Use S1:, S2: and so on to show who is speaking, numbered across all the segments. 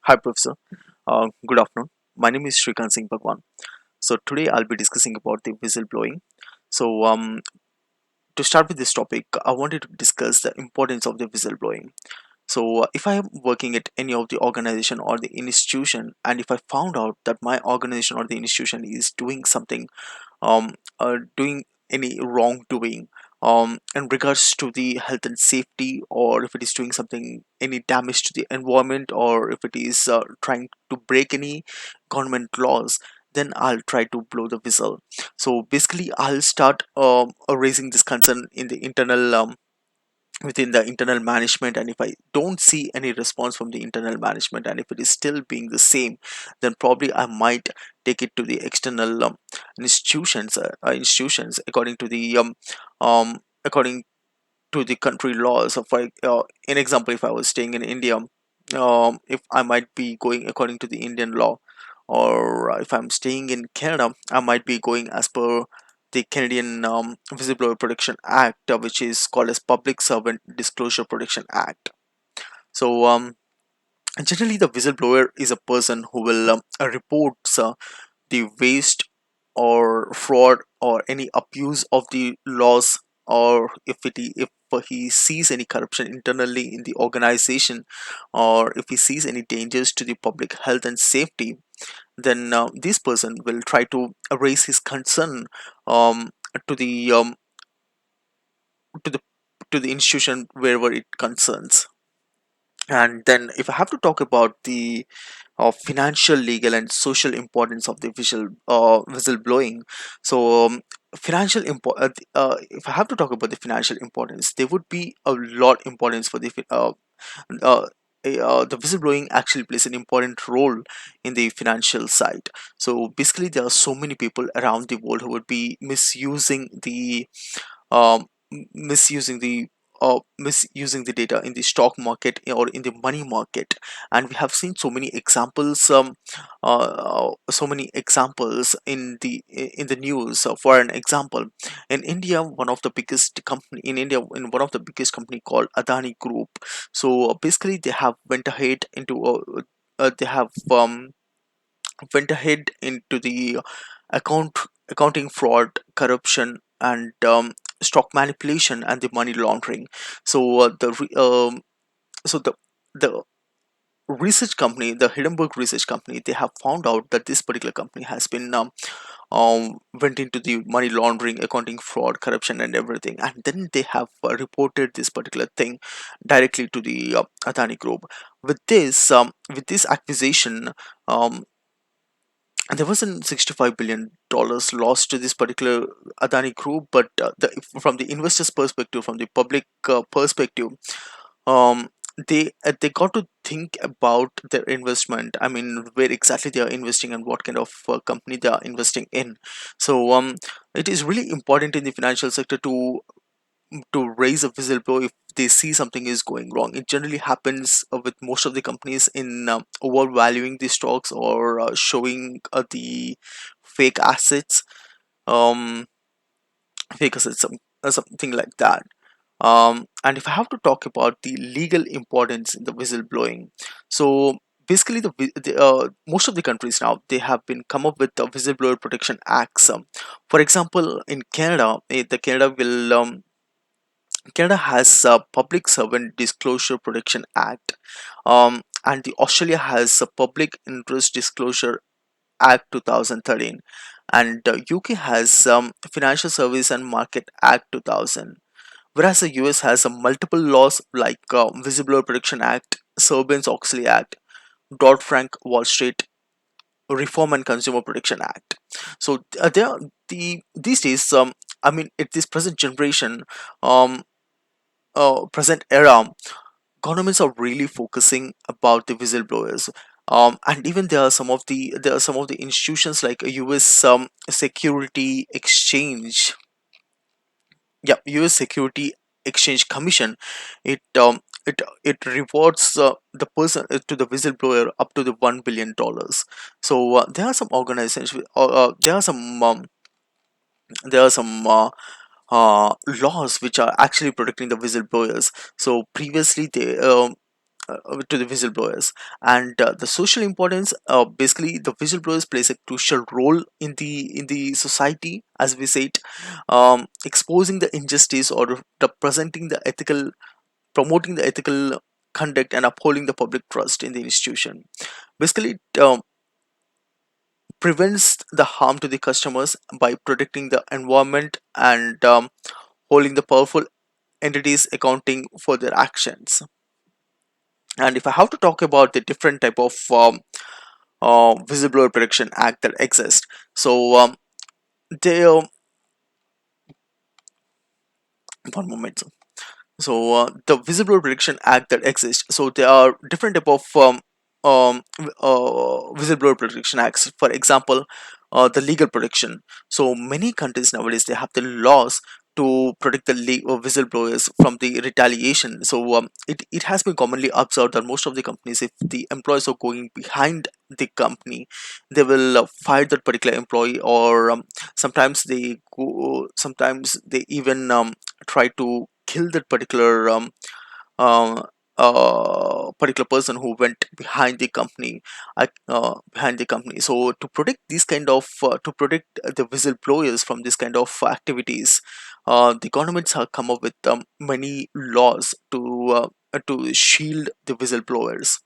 S1: Hi, Professor. Good afternoon. My name is Shrikant Singh Bhagwan. So today I'll be discussing about the whistleblowing. So to start with this topic, I wanted to discuss the importance of the whistleblowing. So if I am working at any of the organization or the institution, and if I found out that my organization or the institution is doing something doing any wrongdoing in regards to the health and safety, or if it is doing something any damage to the environment, or if it is trying to break any government laws, then I'll try to blow the whistle. So basically I'll start raising this concern in the internal within the internal management, and if I don't see any response from the internal management, and if it is still being the same, then probably I might take it to the external institutions according to the according to the country laws. So for an example, if I was staying in India, if I might be going according to the Indian law, or if I'm staying in Canada, I might be going as per the Canadian Whistleblower Protection Act, which is called as Public Servant Disclosure Protection Act. So generally, the whistleblower is a person who will reports the waste or fraud or any abuse of the laws, or if he sees any corruption internally in the organization, or if he sees any dangers to the public health and safety, then this person will try to raise his concern um, to the to the to the institution wherever it concerns. And then if I have to talk about the financial, legal, and social importance of the whistleblowing. So if I have to talk about the financial importance, there would be a lot importance for uh, the whistleblowing actually plays an important role in the financial side. So basically, there are so many people around the world who would be um, misusing the misusing the data in the stock market or in the money market. And we have seen so many examples in the news. For an example, in India, one of the biggest company called Adani Group. So basically they have went ahead into they have went ahead into the account accounting fraud, corruption, and stock manipulation and the money laundering. So so the research company, the Hindenburg research company, they have found out that this particular company has been went into the money laundering, accounting fraud, corruption, and everything, and then they have reported this particular thing directly to the Adani Group. With this accusation, um, and there wasn't $65 billion lost to this particular Adani Group, but from the investors' perspective, from the public perspective, um, they got to think about their investment. I mean, where exactly they are investing and what kind of company they are investing in. So it is really important in the financial sector to raise a whistleblower if they see something is going wrong. It generally happens with most of the companies in overvaluing the stocks, or showing the fake assets, um, fake assets, something like that. And if I have to talk about the legal importance in the whistleblowing, so basically most of the countries now, they have been come up with the whistleblower protection acts. For example, in Canada, the Canada has a Public Servant Disclosure Protection Act, and the Australia has a Public Interest Disclosure Act 2013, and UK has Financial Service and Market Act 2000. Whereas the US has a multiple laws like Whistleblower Protection Act, Sarbanes-Oxley Act, Dodd-Frank Wall Street Reform and Consumer Protection Act. So there are these days, I mean, at this present generation, um, present era, governments are really focusing about the whistleblowers. And even there are some of the institutions like a US Security Exchange, yeah, US Security Exchange Commission. It rewards the person to the whistleblower up to the $1 billion. So there are some organizations there are some laws which are actually protecting the whistleblowers. So previously to the whistleblowers. And the social importance, basically the whistleblowers plays a crucial role in the society, as we said, exposing the injustice or representing the ethical, promoting the ethical conduct and upholding the public trust in the institution. Basically it prevents the harm to the customers by protecting the environment and holding the powerful entities accounting for their actions. And if I have to talk about the different type of whistleblower protection act that exist, so they one moment. So the whistleblower protection act that exists, so there are different type of whistleblower protection acts. For example, the legal protection. So many countries nowadays they have the laws to protect the whistleblowers from the retaliation. So it has been commonly observed that most of the companies, if the employees are going behind the company, they will fire that particular employee, or sometimes they even try to kill that um, particular person who went behind the company, behind the company. So to protect these kind of to protect the whistleblowers from this kind of activities, the governments have come up with many laws to shield the whistleblowers.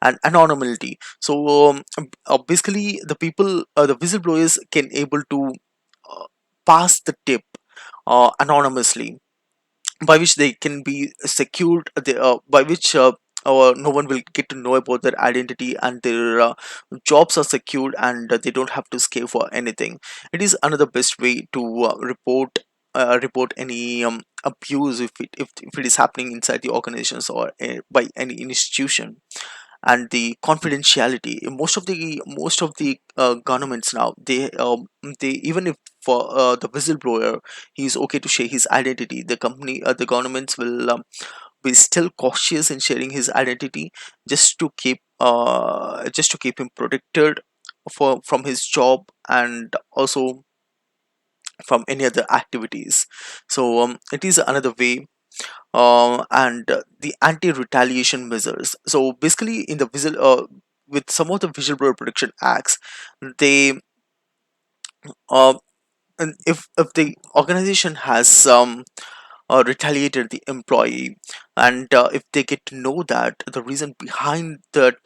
S1: And anonymity. So basically the people, the whistleblowers can able to uh, pass the tip anonymously, by which they can be secured, by which no one will get to know about their identity, and their jobs are secured, and they don't have to scare for anything. It is another best way to report any abuse if it is happening inside the organizations or by any institution. And the confidentiality, most of the governments now, they, even if for the whistleblower, he's okay to share his identity, the governments will be still cautious in sharing his identity, just to keep him protected from his job, and also from any other activities. So it is another way. And the anti-retaliation measures. So basically, in the with some of the whistleblower protection acts, they uh, and if the organization has retaliated the employee, and if they get to know that the reason behind that,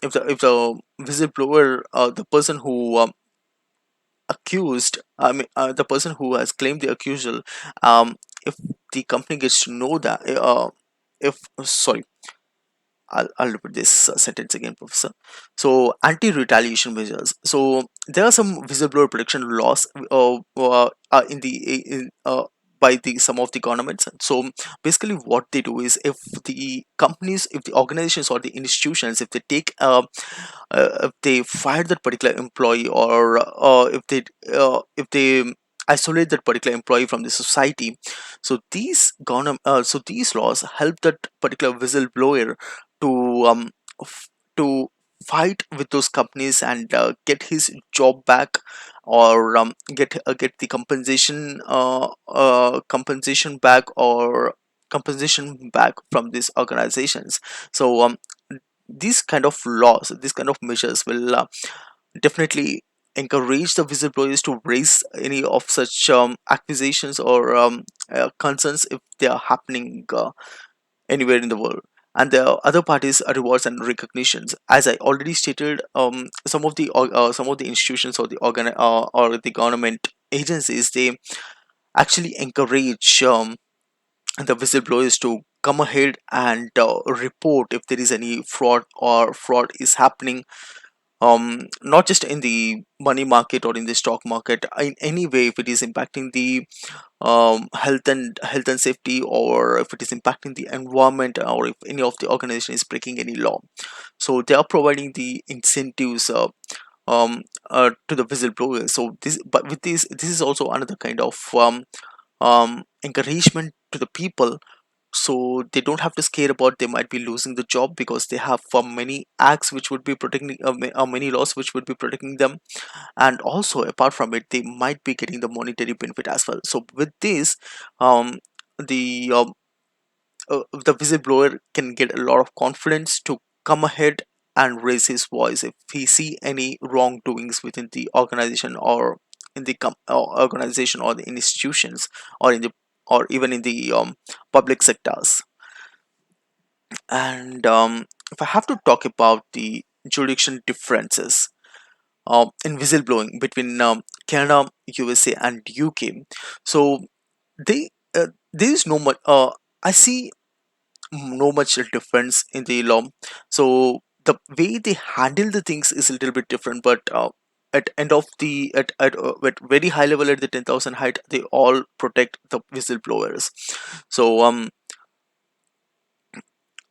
S1: if the whistleblower, the person who accused, I mean, the person who has claimed the accusal, if the company gets to know that, if sorry, I'll repeat this sentence again, Professor. So, anti-retaliation measures. So, there are some whistleblower protection laws in by the some of the governments. So, basically, what they do is, if the companies, if the organizations or the institutions, if they take if they fire that particular employee, or if they isolate that particular employee from the society, so these laws help that particular whistleblower to to fight with those companies, and get his job back, or get the compensation back, or compensation back from these organizations. So these kind of laws, these kind of measures will definitely encourage the whistleblowers to raise any of such accusations or concerns if they are happening anywhere in the world. And the other parties are rewards and recognitions. As I already stated, some of the institutions or or the government agencies, they actually encourage the whistleblowers to come ahead and report if there is any fraud is happening, not just in the money market or in the stock market, in any way, if it is impacting the health and safety, or if it is impacting the environment, or if any of the organization is breaking any law. So they are providing the incentives to the whistleblowers. So but with this is also another kind of encouragement to the people, so they don't have to scare about they might be losing the job, because they have many acts which would be protecting, many laws which would be protecting them. And also, apart from it, they might be getting the monetary benefit as well. So with this, um, the the whistleblower can get a lot of confidence to come ahead and raise his voice if he see any wrongdoings within the organization, or in the organization, or the institutions, or in the, or even in the public sectors. And if I have to talk about the jurisdiction differences in whistleblowing between Canada, USA, and UK, so there is no much. I see no much difference in the law. So the way they handle the things is a little bit different, but at end of the at very high level, at the 10,000 height, they all protect the whistleblowers. So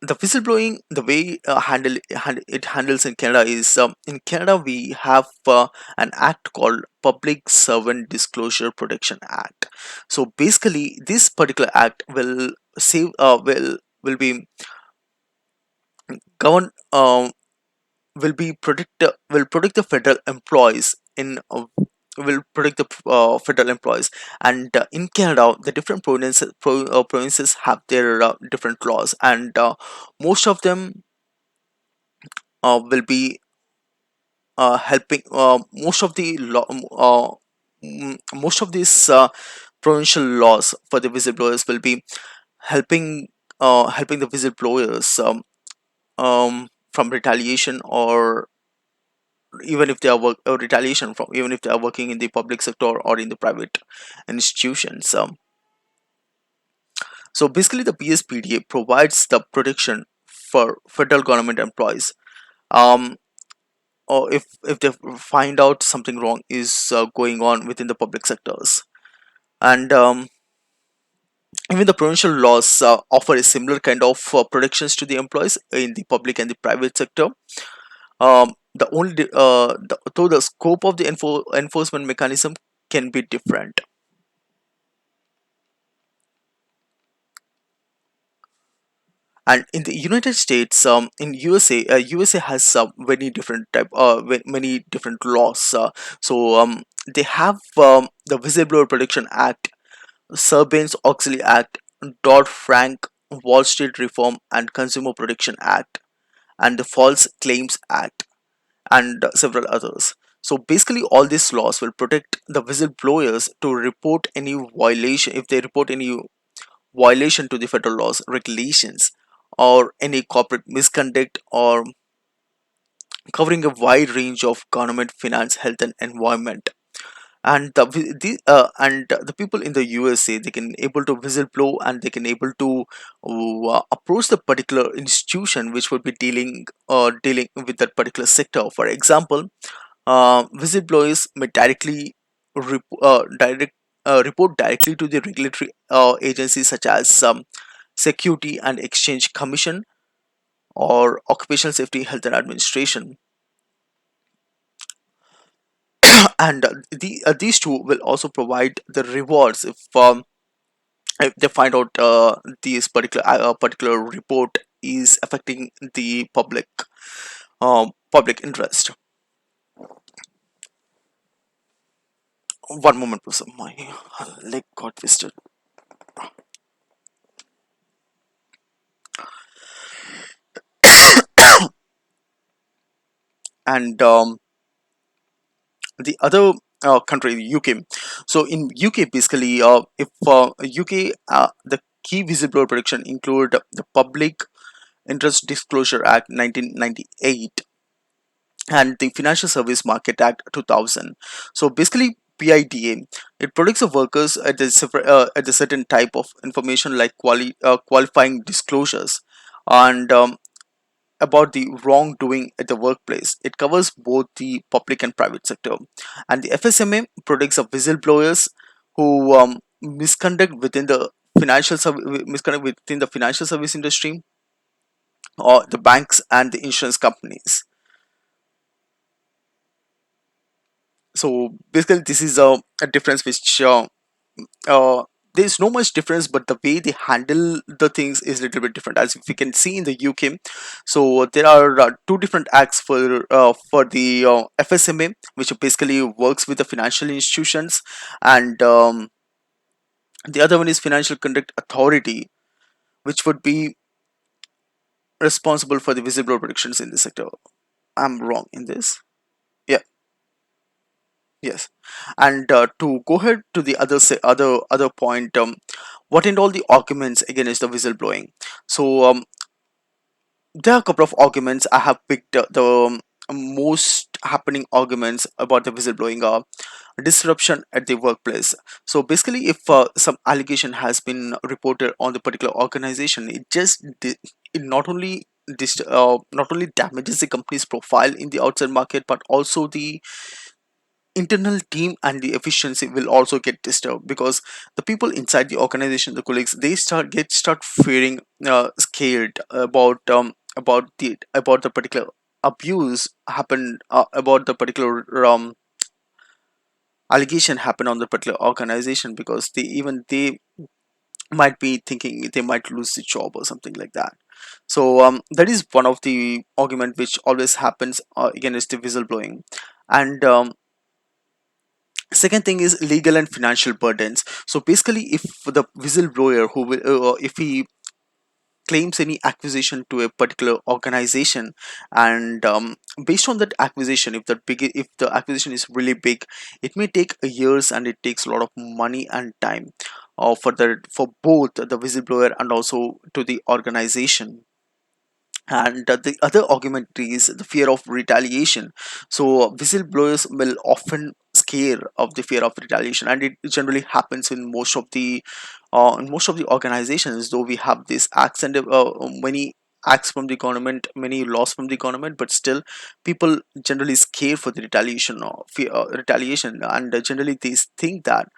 S1: the whistleblowing, the way it handles in Canada is, in Canada we have an act called Public Servant Disclosure Protection Act. So basically this particular act will save will be govern will protect the federal employees in will protect the federal employees. And in Canada, the different provinces have their different laws, and most of them will be helping most of these provincial laws for the whistleblowers will be helping helping the whistleblowers from retaliation, or even if they are retaliation from, even if they are working in the public sector or in the private institutions. So basically the PSPDA provides the protection for federal government employees, um, or if they find out something wrong is going on within the public sectors. And even the provincial laws offer a similar kind of protections to the employees in the public and the private sector. Though the scope of the enforcement mechanism can be different. And in the United States, in USA, USA has many different many different laws. So they have the Whistleblower Protection Act, Sarbanes-Oxley Act, Dodd-Frank, Wall Street Reform and Consumer Protection Act, and the False Claims Act, and several others. So basically, all these laws will protect the whistleblowers to report any violation. If they report any violation to the federal laws, regulations, or any corporate misconduct, or covering a wide range of government, finance, health, and environment. And the people in the USA, they can able to whistleblow, and they can able to approach the particular institution which would be dealing with that particular sector. For example, whistleblowers may report directly to the regulatory agencies such as Security and Exchange Commission, or Occupational Safety, Health and Administration. And these two will also provide the rewards if they find out this particular report is affecting the public interest. One moment, please. My leg got twisted. And the other country, UK. So in UK, basically, if UK, the key whistleblower protection include the Public Interest Disclosure Act 1998 and the Financial Service Market Act 2000. So basically, PIDA, it protects the workers at a certain type of information, like qualifying disclosures, and about the wrongdoing at the workplace. It covers both the public and private sector. And the FSMA protects the whistleblowers who misconduct within the financial service industry, or the banks and the insurance companies. So basically, this is a difference which uh, there's no much difference, but the way they handle the things is a little bit different, as we can see in the UK. So there are two different acts for the FSMA, which basically works with the financial institutions, and the other one is Financial Conduct Authority, which would be responsible for the whistleblower predictions in this sector. I'm wrong in this. Yeah, yes. And to go ahead to the other point, what and all the arguments against the whistleblowing. So there are a couple of arguments I have picked. The most happening arguments about the whistleblowing are disruption at the workplace. So basically, if some allegation has been reported on the particular organization, it not only damages the company's profile in the outside market, but also the internal team and the efficiency will also get disturbed, because the people inside the organization, the colleagues, they start fearing, scared about the particular abuse happened, about the particular allegation happened on the particular organization, because they might be thinking they might lose the job or something like that. So that is one of the argument which always happens against the whistleblowing. And second thing is legal and financial burdens. So basically, if the whistleblower who will if he claims any acquisition to a particular organization, and based on that acquisition, if the acquisition is really big, it may take years and it takes a lot of money and time, for both the whistleblower and also to the organization. And the other argument is the fear of retaliation. So whistleblowers will often scare of the fear of retaliation, and it generally happens in most of the organizations. Though we have these acts and many acts from the government, many laws from the government, but still people generally scare for the retaliation or fear retaliation, and generally they think that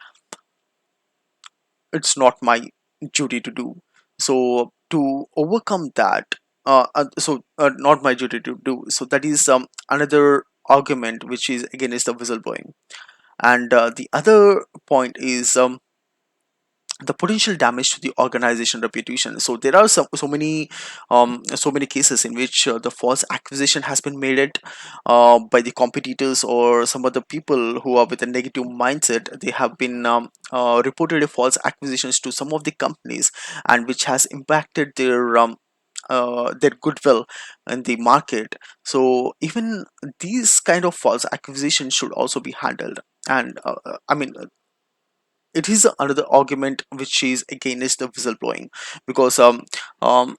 S1: it's not my duty to do. So to overcome that, not my duty to do, so that is another argument which is against the whistleblowing. And the other point is the potential damage to the organization reputation. So there are so many cases in which the false accusation has been made it by the competitors or some other people who are with a negative mindset. They have been reported false accusations to some of the companies, and which has impacted their goodwill in the market. So even these kind of false accusations should also be handled. And I mean, it is another argument which is against the whistleblowing, because um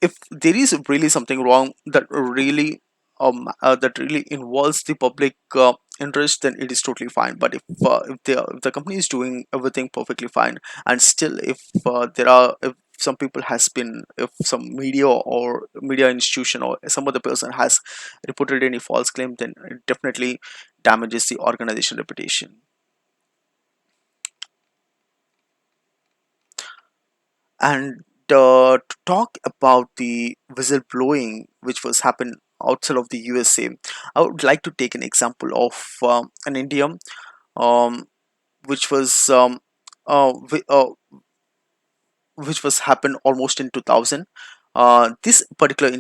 S1: if there is really something wrong that really involves the public interest, then it is totally fine. But if the company is doing everything perfectly fine, and still if some people has been if some media or media institution or some other person has reported any false claim, then it definitely damages the organization reputation. And to talk about the whistleblowing which was happened outside of the USA, I would like to take an example of an India, um, which was uh, whi- uh, which was happened almost in 2000. This particular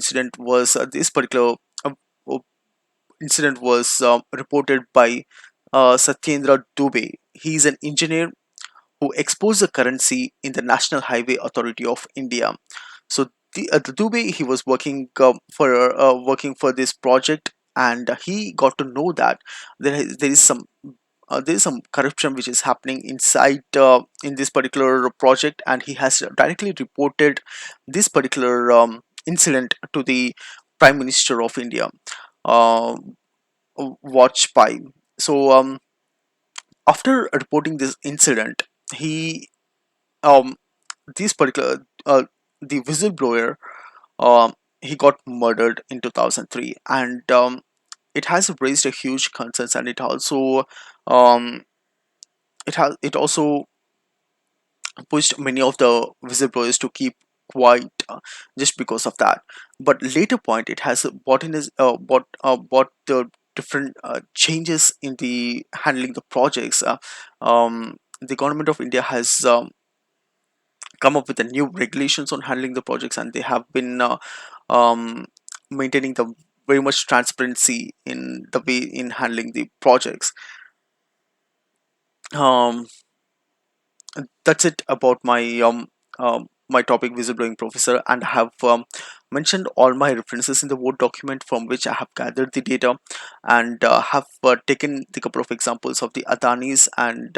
S1: uh, uh, incident was reported by Satyendra Dubey. He is an engineer who exposed the currency in the National Highway Authority of India. So the Dubey, he was working for this project, and he got to know that there is some corruption which is happening inside in this particular project, and he has directly reported this particular incident to the Prime Minister of India, uh, Vajpayee. So after reporting this incident, he this particular the whistleblower, he got murdered in 2003, and it has raised a huge concerns, and um, it also pushed many of the whistleblowers to keep quiet, just because of that. But later point, it has brought the different changes in the handling the projects. The government of India has come up with the new regulations on handling the projects, and they have been um, maintaining the very much transparency in the way in handling the projects. um, that's it about my my topic whistleblowing professor, and have mentioned all my references in the Word document from which I have gathered the data, and have taken the couple of examples of the Adanis and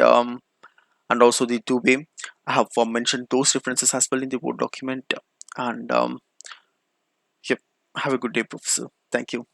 S1: also the Dubey. I have mentioned those references as well in the Word document. And yep, have a good day, professor. Thank you.